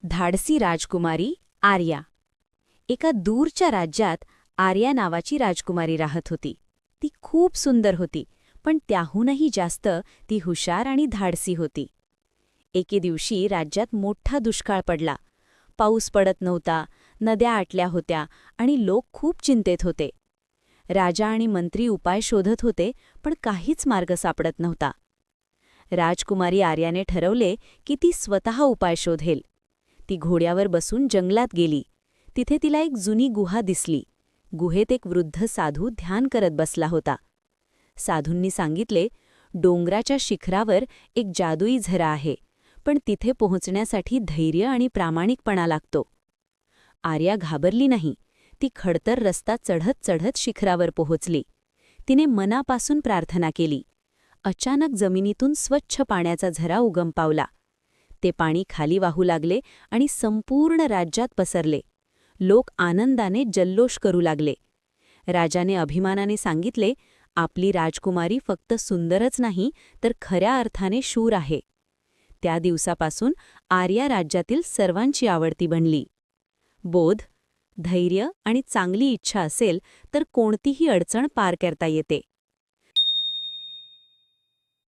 धाडसी राजकुमारी आर्या. एका दूरच्या राज्यात आर्या नावाची राजकुमारी राहत होती. ती खूप सुंदर होती, पण त्याहूनही जास्त ती हुशार आणि धाडसी होती. एके दिवशी राज्यात मोठा दुष्काळ पडला. पाऊस पडत नव्हता, नद्या आटल्या होत्या आणि लोक खूप चिंतेत होते. राजा आणि मंत्री उपाय शोधत होते, पण काहीच मार्ग सापडत नव्हता. राजकुमारी आर्याने ठरवले की ती स्वतः उपाय शोधेल. ती घोड्यावर बसून जंगलात गेली. तिथे तिला एक जुनी गुहा दिसली. गुहेत एक वृद्ध साधू ध्यान करत बसला होता. साधूंनी सांगितले, डोंगराच्या शिखरावर एक जादुई झरा आहे, पण तिथे पोहोचण्यासाठी धैर्य आणि प्रामाणिकपणा लागतो. आर्या घाबरली नाही. ती खडतर रस्ता चढत चढत शिखरावर पोहोचली. तिने मनापासून प्रार्थना केली. अचानक जमिनीतून स्वच्छ पाण्याचा झरा उगम पावला. ते पाणी खाली वाहू लागले आणि संपूर्ण राज्यात पसरले. लोक आनंदाने जल्लोष करू लागले. राजाने अभिमानाने सांगितले, आपली राजकुमारी फक्त सुंदरच नाही तर खऱ्या अर्थाने शूर आहे. त्या दिवसापासून आर्या राज्यातील सर्वांची आवडती बनली. बोध: धैर्य आणि चांगली इच्छा असेल तर कोणतीही अडचण पार करता येते.